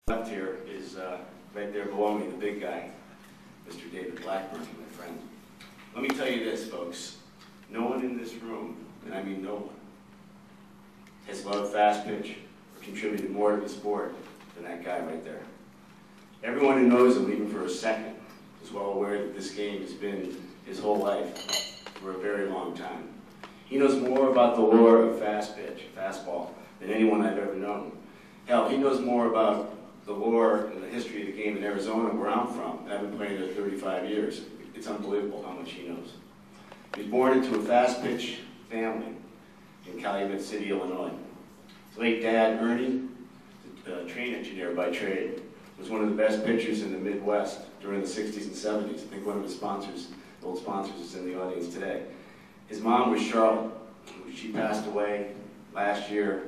Left here is right there below me, the big guy, Mr. David Blackburn, my friend. Let me tell you this, folks. No one in this room, and I mean no one, has loved fast pitch or contributed more to the sport than that guy right there. Everyone who knows him, even for a second, is well aware that this game has been his whole life for a very long time. He knows more about the lore of fast pitch, fastball, than anyone I've ever known. Hell, he knows more about the lore and the history of the game in Arizona, where I'm from. I've been playing there 35 years. It's unbelievable how much he knows. He was born into a fast pitch family in Calumet City, Illinois. His late dad, Ernie, a train engineer by trade, was one of the best pitchers in the Midwest during the 60s and 70s. I think one of his sponsors, old sponsors, is in the audience today. His mom was Charlotte. She passed away last year,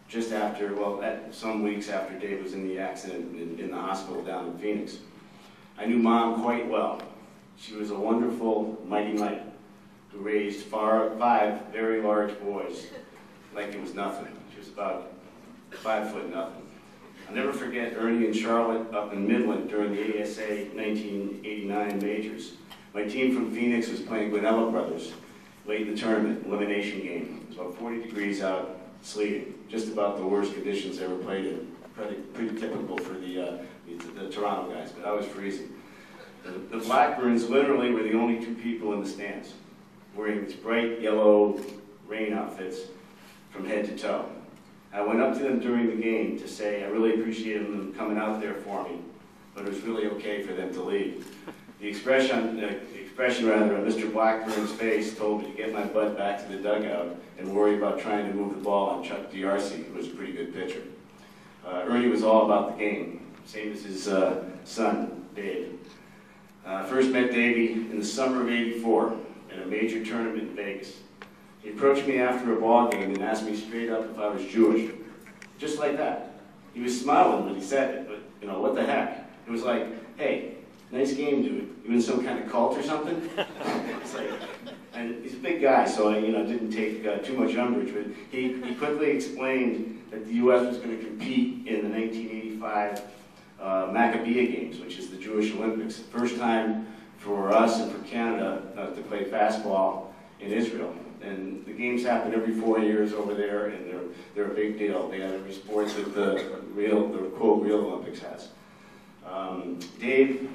just after, well, some weeks after Dave was in the accident in the hospital down in Phoenix. I knew Mom quite well. She was a wonderful mighty knight who raised 5 very large boys like it was nothing. She was about 5 foot nothing. I'll never forget Ernie and Charlotte up in Midland during the ASA 1989 majors. My team from Phoenix was playing Guanella Brothers late in the tournament, elimination game. It was about 40 degrees out, sleeting. Just about the worst conditions I ever played in. Pretty typical for the Toronto guys, but I was freezing. The Blackburns literally were the only 2 people in the stands, wearing these bright yellow rain outfits from head to toe. I went up to them during the game to say I really appreciated them coming out there for me, but it was really okay for them to leave. The expression on Mr. Blackburn's face told me to get my butt back to the dugout and worry about trying to move the ball on Chuck D'Arcy, who was a pretty good pitcher. Ernie was all about the game, same as his son, Dave. First met Davey in the summer of '84 at a major tournament in Vegas. He approached me after a ball game and asked me straight up if I was Jewish. Just like that. He was smiling when he said it, but you know, what the heck? It was like, hey, nice game, dude. You in some kind of cult or something? It's like, and he's a big guy, so I didn't take too much umbrage, but he quickly explained that the U.S. was going to compete in the 1985 Maccabiah Games, which is the Jewish Olympics. First time for us and for Canada to play fastball in Israel. And the games happen every 4 years over there, and they're a big deal. They have every sport that the quote real Olympics has. Dave,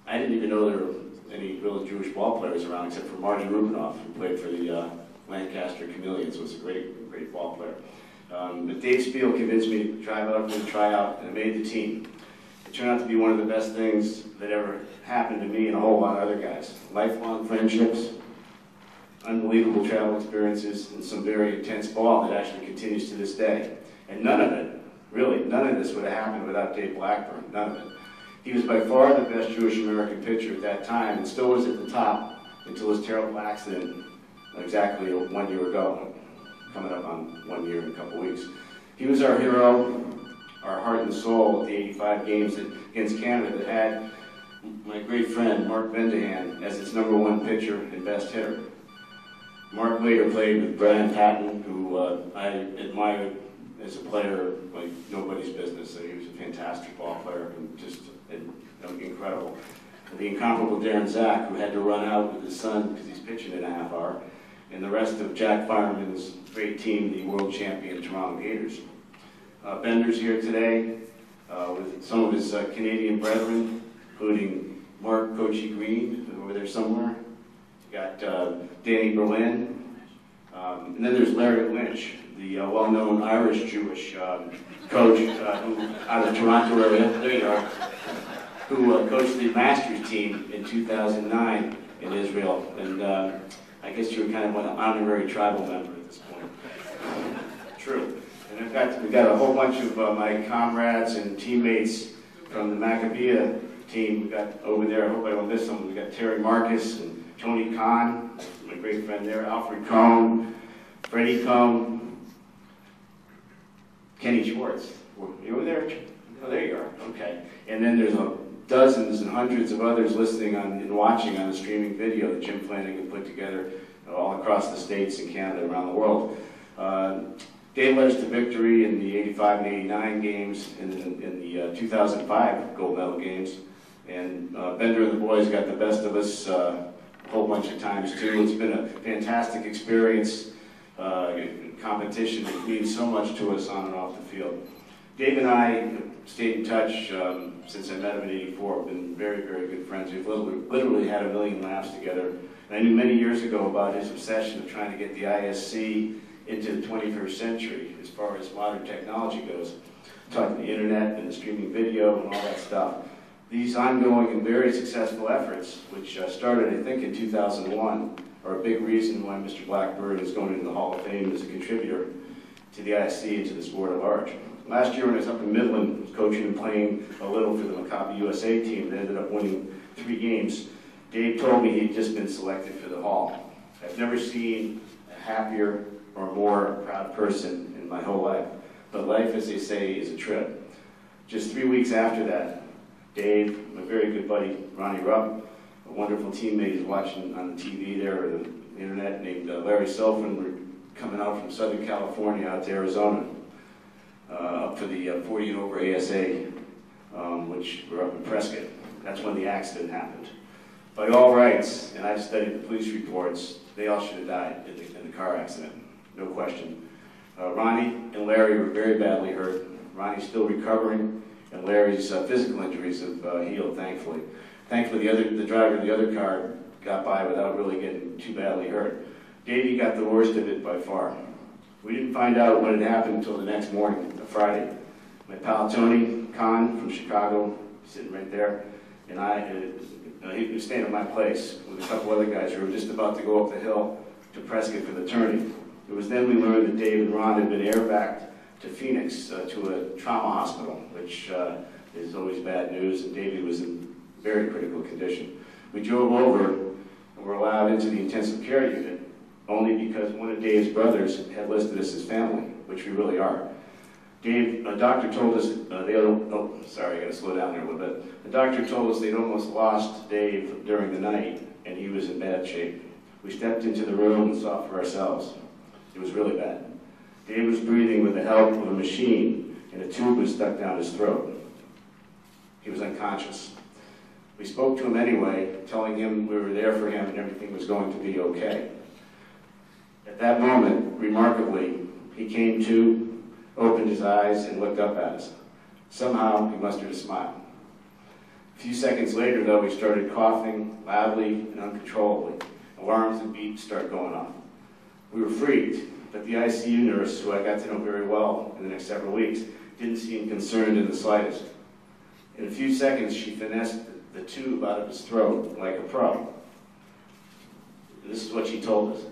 I didn't even know there were any real Jewish ball players around except for Marty Rubinoff, who played for the Lancaster Chameleons, was a great ball player. But Dave Spiel convinced me to drive out for the tryout, and I made the team. It turned out to be one of the best things that ever happened to me and a whole lot of other guys. Lifelong friendships, unbelievable travel experiences, and some very intense ball that actually continues to this day. And none of it, really, none of this would have happened without Dave Blackburn, none of it. He was by far the best Jewish American pitcher at that time, and still was at the top until his terrible accident exactly 1 year ago, coming up on 1 year in a couple weeks. He was our hero, our heart and soul at the '85 games against Canada that had my great friend Mark Vendahan as its #1 pitcher and best hitter. Mark later played with Brian Patton, who I admired as a player like nobody's business. He was a fantastic ball player and just incredible. And the incomparable Darren Zach, who had to run out with his son because he's pitching in a half hour, and the rest of Jack Fireman's great team, the world champion Toronto Gators. Bender's here today with some of his Canadian brethren, including Mark Coachy Green, over there somewhere. You got Danny Berlin, and then there's Larry Lynch, the well-known Irish-Jewish coach who, out of the Toronto area, there you are, who coached the Masters team in 2009 in Israel. And I guess you're kind of an honorary tribal member at this point. True. And we've got a whole bunch of my comrades and teammates from the Maccabiah team. We've got over there, I hope I don't miss someone, we've got Terry Marcus and Tony Kahn, my great friend there, Alfred Cohn, Freddie Cohn, Kenny Schwartz. You over there? Oh, there you are. Okay. And then there's dozens and hundreds of others listening and watching on the streaming video that Jim Flanagan put together all across the States and Canada, around the world. Dave led us to victory in the 85 and 89 games, in the 2005 gold medal games. And Bender and the boys got the best of us a whole bunch of times too. It's been a fantastic experience. Competition means so much to us on and off the field. Dave and I stayed in touch since I met him in '84. We've been very, very good friends. We've literally had a million laughs together. And I knew many years ago about his obsession of trying to get the ISC into the 21st century as far as modern technology goes. Talking the internet and the streaming video and all that stuff. These ongoing and very successful efforts, which started, I think, in 2001, are a big reason why Mr. Blackburn is going into the Hall of Fame as a contributor to the ISC and to the sport at large. Last year when I was up in Midland, coaching and playing a little for the Maccabiah USA team that ended up winning 3 games, Dave told me he'd just been selected for the Hall. I've never seen a happier or more proud person in my whole life. But life, as they say, is a trip. Just 3 weeks after that, Dave, my very good buddy, Ronnie Rupp, a wonderful teammate who's watching on the TV there or the internet, named Larry Selfin, were coming out from Southern California out to Arizona, up for the 40 and over ASA, which were up in Prescott. That's when the accident happened. By all rights, and I've studied the police reports, they all should have died in the car accident, no question. Ronnie and Larry were very badly hurt. Ronnie's still recovering, and Larry's physical injuries have healed, thankfully. Thankfully, the driver of the other car got by without really getting too badly hurt. Davey got the worst of it by far. We didn't find out what had happened until the next morning, Friday. My pal Tony Khan from Chicago, sitting right there, and he was staying at my place with a couple other guys who were just about to go up the hill to Prescott for the tourney. It was then we learned that Dave and Ron had been air-backed to Phoenix, to a trauma hospital, which is always bad news, and Davey was in very critical condition. We drove over and were allowed into the intensive care unit only because one of Dave's brothers had listed us as family, which we really are. Dave, a doctor told us, sorry, I gotta slow down there a little bit. The doctor told us they'd almost lost Dave during the night, and he was in bad shape. We stepped into the room and saw for ourselves. It was really bad. Dave was breathing with the help of a machine, and a tube was stuck down his throat. He was unconscious. We spoke to him anyway, telling him we were there for him and everything was going to be okay. At that moment, remarkably, he came to, opened his eyes, and looked up at us. Somehow, he mustered a smile. A few seconds later, though, he started coughing loudly and uncontrollably. Alarms and beeps started going off. We were freaked, but the ICU nurse, who I got to know very well in the next several weeks, didn't seem concerned in the slightest. In a few seconds, she finessed the tube out of his throat like a pro. This is what she told us.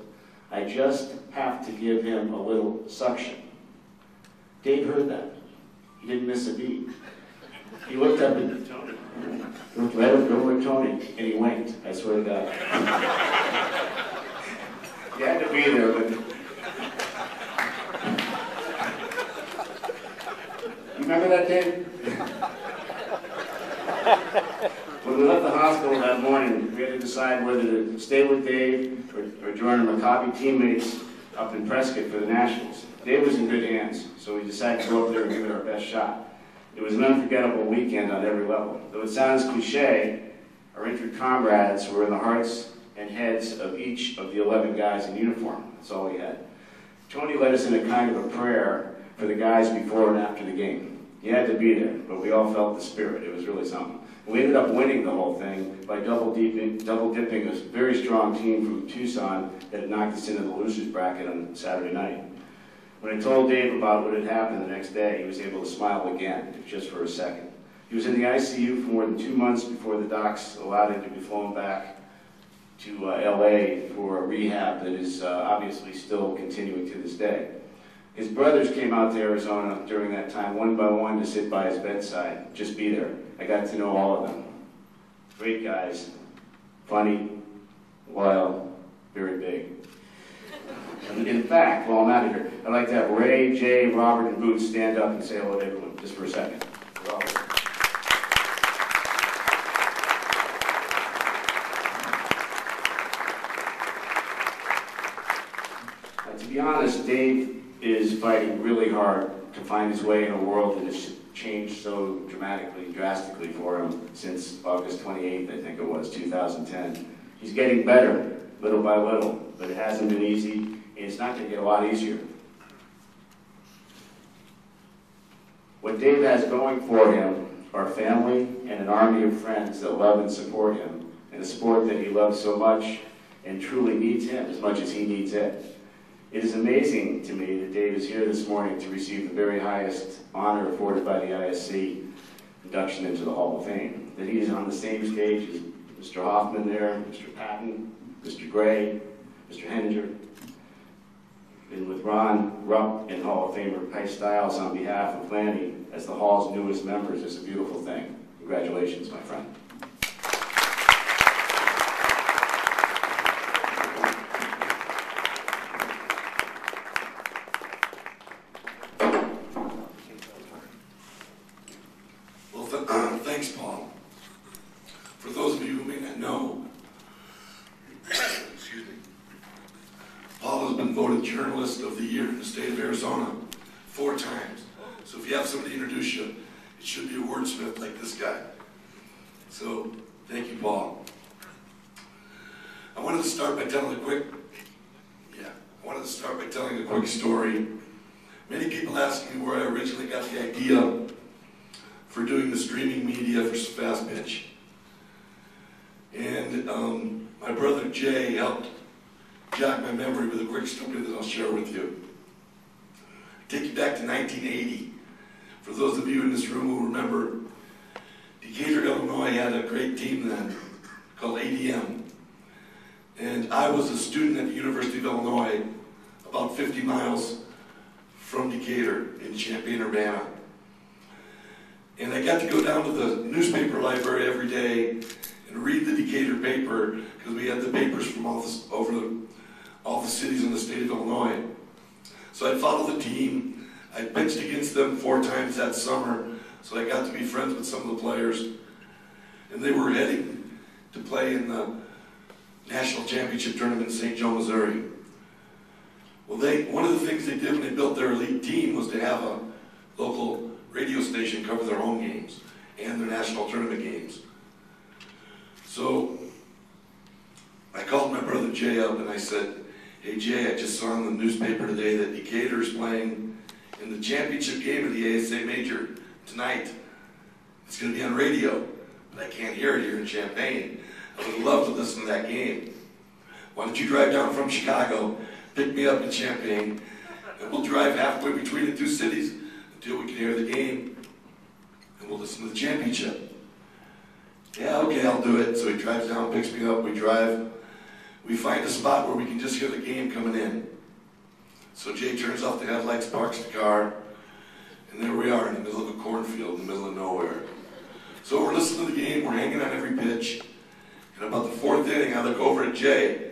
I just have to give him a little suction. Dave heard that. He didn't miss a beat. He looked up at Tony. He looked right over at Tony, and he winked, I swear to God. You had to be there, but... You remember that, Dave? When we left the hospital that morning, we had to decide whether to stay with Dave or join our Maccabi teammates up in Prescott for the Nationals. Dave was in good hands, so we decided to go up there and give it our best shot. It was an unforgettable weekend on every level. Though it sounds cliche, our injured comrades were in the hearts and heads of each of the 11 guys in uniform. That's all we had. Tony led us in a kind of a prayer for the guys before and after the game. You had to be there, but we all felt the spirit. It was really something. We ended up winning the whole thing by double dipping a very strong team from Tucson that had knocked us into the losers bracket on Saturday night. When I told Dave about what had happened the next day, he was able to smile again, just for a second. He was in the ICU for more than 2 months before the docs allowed him to be flown back to LA for a rehab that is obviously still continuing to this day. His brothers came out to Arizona during that time, one by one, to sit by his bedside, just be there. I got to know all of them. Great guys, funny, loyal, very big. And in fact, while I'm out of here, I'd like to have Ray, Jay, Robert, and Boots stand up and say hello to everyone, just for a second. Robert. To be honest, Dave is fighting really hard to find his way in a world that has changed so dramatically, drastically for him since August 28th, I think it was, 2010. He's getting better, little by little, but it hasn't been easy, and it's not going to get a lot easier. What Dave has going for him are family and an army of friends that love and support him, and a sport that he loves so much and truly needs him as much as he needs it. It is amazing to me that Dave is here this morning to receive the very highest honor afforded by the ISC, induction into the Hall of Fame. That he is on the same stage as Mr. Hoffman there, Mr. Patton, Mr. Gray, Mr. Henninger, and with Ron Rupp and Hall of Famer Pice Stiles on behalf of Lanny as the Hall's newest members is a beautiful thing. Congratulations, my friend. Thanks, Paul. For those of you who may not know, excuse me, Paul has been voted Journalist of the Year in the state of Arizona 4 times. So if you have somebody to introduce you, it should be a wordsmith like this guy. So, thank you, Paul. I wanted to start by telling a quick story. Many people ask me where I originally got the idea for doing the streaming media for Fast Pitch. And my brother Jay helped jog my memory with a quick story that I'll share with you. Take you back to 1980. For those of you in this room who remember, Decatur, Illinois had a great team then called ADM. And I was a student at the University of Illinois, about 50 miles from Decatur in Champaign-Urbana. And I got to go down to the newspaper library every day and read the Decatur paper, because we had the papers from all the cities in the state of Illinois. So I'd follow the team. I pitched against them 4 times that summer, so I got to be friends with some of the players. And they were heading to play in the national championship tournament in St. Joe, Missouri. Well, one of the things they did when they built their elite team was to have a local radio station cover their home games and their national tournament games. So I called my brother Jay up and I said, "Hey Jay, I just saw in the newspaper today that Decatur is playing in the championship game of the ASA Major tonight. It's going to be on radio, but I can't hear it here in Champaign. I would love to listen to that game. Why don't you drive down from Chicago, pick me up in Champaign, and we'll drive halfway between the 2 cities until we can hear the game, and we'll listen to the championship." "Yeah, okay, I'll do it." So he drives down, picks me up, we drive. We find a spot where we can just hear the game coming in. So Jay turns off the headlights, parks the car, and there we are in the middle of a cornfield in the middle of nowhere. So we're listening to the game, we're hanging on every pitch, and about the 4th inning, I look over at Jay.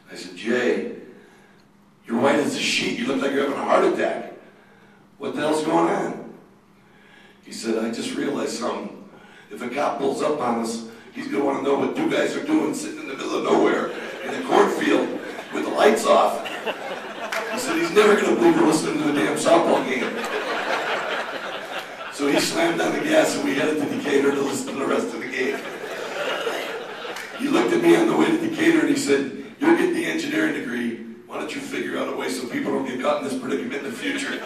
I said, "Jay, you're white as a sheet, you look like you're having a heart attack. What the hell's going on?" He said, "I just realized something. If a cop pulls up on us, he's going to want to know what 2 guys are doing sitting in the middle of nowhere in a cornfield with the lights off." He said, "He's never going to believe we're listening to a damn softball game." So he slammed on the gas and we headed to Decatur to listen to the rest of the game. He looked at me on the way to Decatur and he said, "You're getting the engineering degree. Why don't you figure out a way so people don't get caught in this predicament in the future?"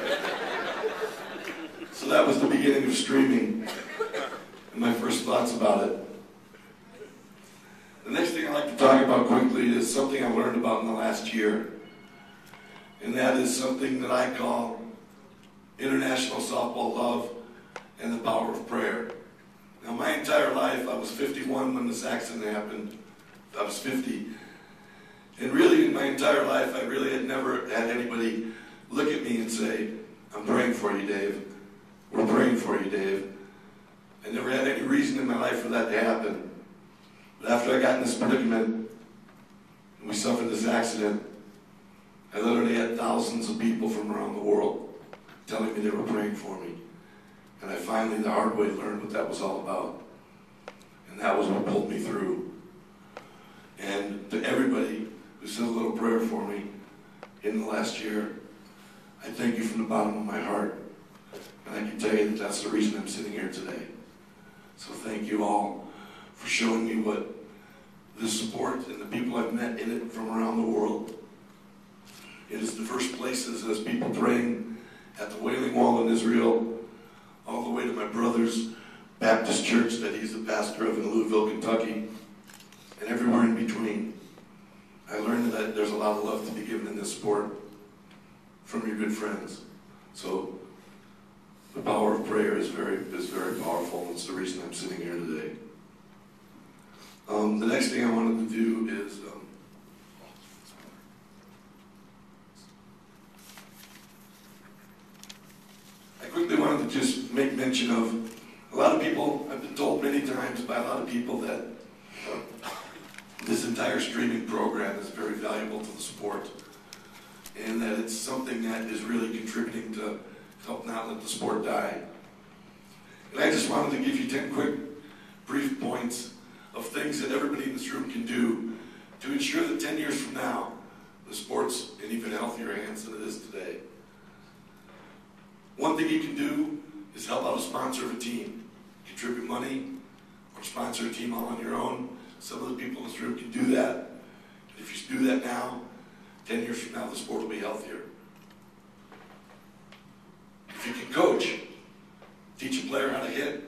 So that was the beginning of streaming and my first thoughts about it. The next thing I'd like to talk about quickly is something I learned about in the last year. And that is something that I call international softball love and the power of prayer. Now my entire life, I was 51 when this accident happened. I was 50. And really in my entire life, I really had never had anybody look at me and say, "I'm praying for you, Dave. We're praying for you, Dave." I never had any reason in my life for that to happen. But after I got in this predicament, and we suffered this accident, I literally had thousands of people from around the world telling me they were praying for me. And I finally, the hard way, learned what that was all about. And that was what pulled me through. And to everybody who said a little prayer for me in the last year, I thank you from the bottom of my heart. And I can tell you that that's the reason I'm sitting here today. So thank you all for showing me what this support and the people I've met in it from around the world. It is diverse places as people praying at the Wailing Wall in Israel, all the way to my brother's Baptist church that he's the pastor of in Louisville, Kentucky, and everywhere in between. I learned that there's a lot of love to be given in this sport from your good friends. So the power of prayer is very powerful, and it's the reason I'm sitting here today. The next thing I wanted to do is I quickly wanted to just make mention of a lot of people. I've been told many times by a lot of people that this entire streaming program is very valuable to the sport, and that it's something that is really contributing to help not let the sport die. And I just wanted to give you 10 quick, brief points of things that everybody in this room can do to ensure that 10 years from now, the sport's in even healthier hands than it is today. One thing you can do is help out a sponsor of a team. Contribute money or sponsor a team all on your own. Some of the people in this room can do that. And if you do that now, 10 years from now, the sport will be healthier. If you can coach, teach a player how to hit.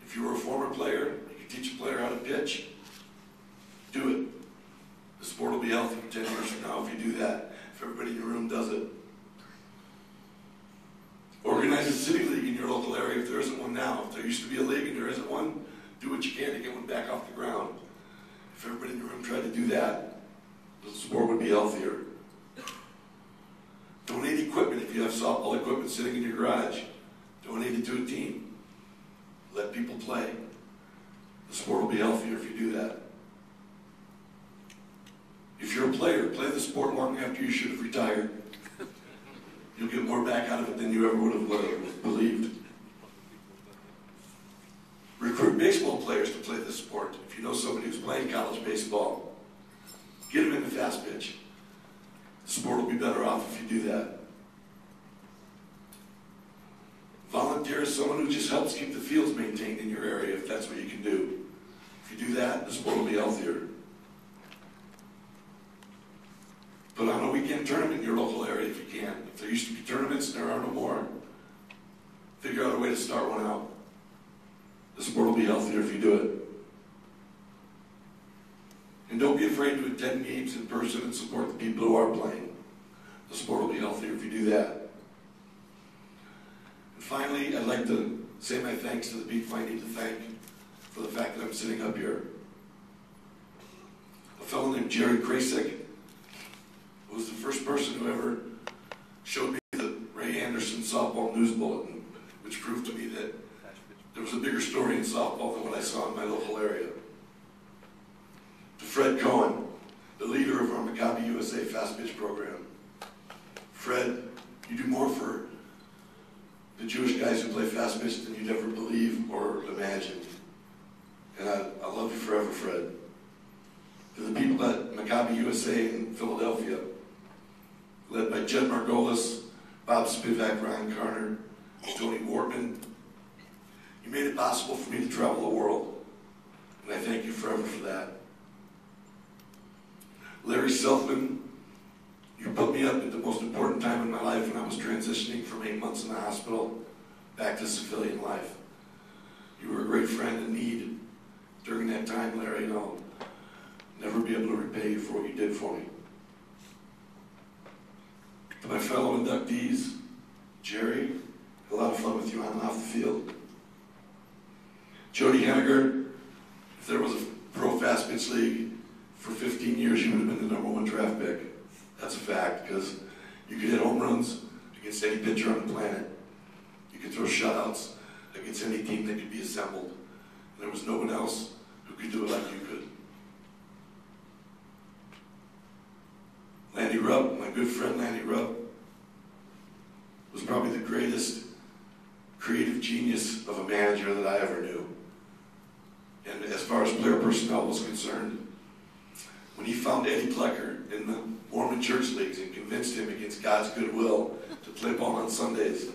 If you were a former player, you can teach a player how to pitch. Do it. The sport will be healthy 10 years from now if you do that. If everybody in your room does it. Organize a city league in your local area if there isn't one now. If there used to be a league and there isn't one, do what you can to get one back off the ground. If everybody in your room tried to do that, the sport would be healthier. Donate equipment if you have softball equipment sitting in your garage. Donate it to a team. Let people play. The sport will be healthier if you do that. If you're a player, play the sport long after you should have retired. You'll get more back out of it than you ever would have believed. Recruit baseball players to play this sport. If you know somebody who's playing college baseball, get them in the fast pitch. The sport will be better off if you do that. Volunteer as someone who just helps keep the fields maintained in your area, if that's what you can do. If you do that, the sport will be healthier. Put on a weekend tournament in your local area if you can. If there used to be tournaments and there are no more, figure out a way to start one out. The sport will be healthier if you do it. And don't be afraid to attend games in person and support the people who are playing. The sport will be healthier if you do that. And finally, I'd like to say my thanks to the people I need to thank for the fact that I'm sitting up here. A fellow named Jerry Krasik was the first person who ever showed me the Ray Anderson softball news bulletin, which proved to me that there was a bigger story in softball than what I saw in my local area. To Fred Cohen, the leader of our Maccabiah USA fast pitch program. Fred, you do more for the Jewish guys who play fast pitch than you'd ever believe or imagine. And I love you forever, Fred. To the people at Maccabiah USA in Philadelphia, led by Jed Margolis, Bob Spivak, Ryan Carter, Tony Wortman, you made it possible for me to travel the world, and I thank you forever for that. Larry Selfman, you put me up at the most important time in my life when I was transitioning from 8 months in the hospital back to civilian life. You were a great friend in need during that time, Larry, and I'll never be able to repay you for what you did for me. To my fellow inductees, Jerry, had a lot of fun with you on and off the field. Jody Henniger, if there was a pro fast pitch league for 15 years, you would have been the #1 draft pick. That's a fact, because you could hit home runs against any pitcher on the planet. You could throw shutouts against any team that could be assembled. And there was no one else who could do it like you could. Lanny Rupp, my good friend Lanny Rupp, was probably the greatest creative genius of a manager that I ever knew. And as far as player personnel was concerned, when he found Eddie Plecker in the Mormon church leagues and convinced him against God's goodwill to play ball on Sundays.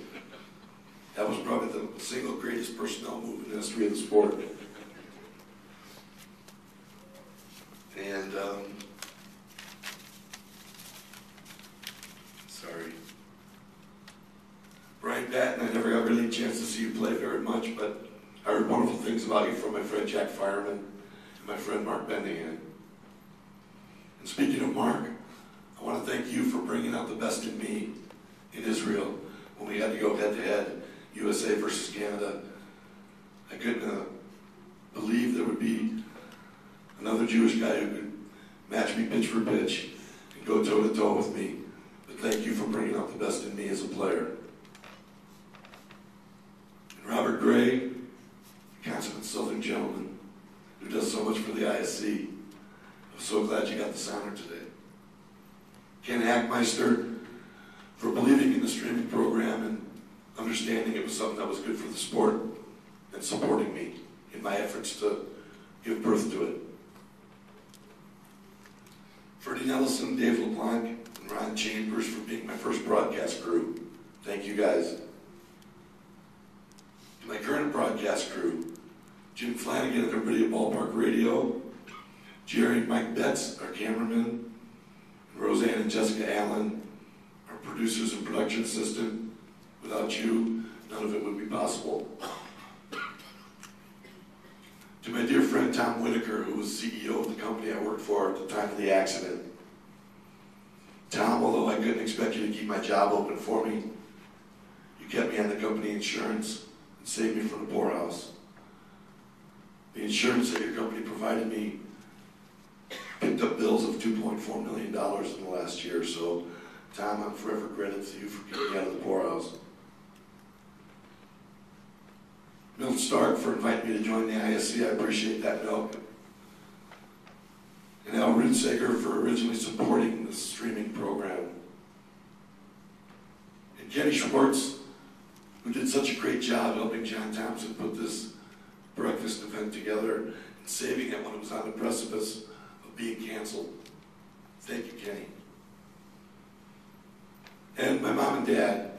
That was probably the single greatest personnel move in the history of the sport. And, sorry. Brian Patton, I never got really a chance to see you play very much, but I heard wonderful things about you from my friend Jack Fireman and my friend Mark Bendihan. And speaking of Mark, I want to thank you for bringing out the best in me in Israel when we had to go head-to-head, USA versus Canada. I couldn't believe there would be another Jewish guy who could match me pitch for pitch and go toe-to-toe with me. But thank you for bringing out the best in me as a player. And Robert Gray, consummate Southern gentleman who does so much for the ISC. I'm so glad you got this honor today. Ken Hackmeister, for believing in the streaming program and understanding it was something that was good for the sport and supporting me in my efforts to give birth to it. Freddie Nelson, Dave LeBlanc, and Ron Chambers for being my first broadcast crew. Thank you guys. To my current broadcast crew, Jim Flanagan and everybody at Ballpark Radio, Jerry and Mike Betts, our cameramen, and Roseanne and Jessica Allen, our producers and production assistant. Without you, none of it would be possible. To my dear friend Tom Whitaker, who was CEO of the company I worked for at the time of the accident. Tom, although I couldn't expect you to keep my job open for me, you kept me on the company insurance and saved me from the poorhouse. The insurance that your company provided me picked up bills of $2.4 million in the last year, so Tom, I'm forever grateful to you for getting me out of the poorhouse. Milt Stark for inviting me to join the ISC, I appreciate that, Milt. And Al Rudsager for originally supporting the streaming program. And Kenny Schwartz, who did such a great job helping John Thompson put this breakfast event together and saving it when it was on the precipice of being canceled. Thank you, Kenny. And my mom and dad,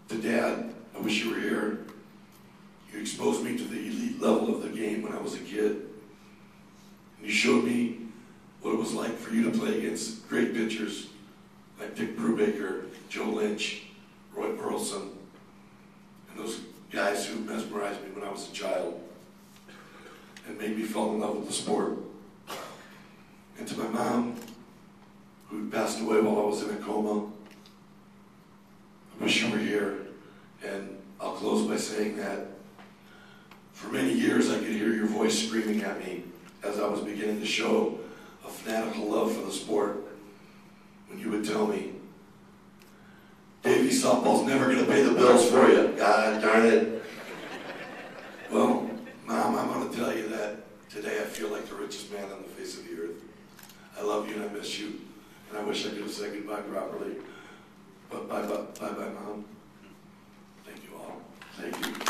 to Dad, I wish you were here. You exposed me to the elite level of the game when I was a kid. And you showed me what it was like for you to play against great pitchers like Dick Brubaker, Joe Lynch, Roy Burleson, and those guys who mesmerized me when I was a child and made me fall in love with the sport. And to my mom, who passed away while I was in a coma, I wish you were here. And I'll close by saying that for many years I could hear your voice screaming at me as I was beginning to show a fanatical love for the sport when you would tell me, Davey, softball's never going to pay the bills for you. God darn it. Well, Mom, I'm going to tell you that today I feel like the richest man on the face of the earth. I love you and I miss you, and I wish I could have said goodbye properly. But bye-bye, Mom. Thank you all. Thank you.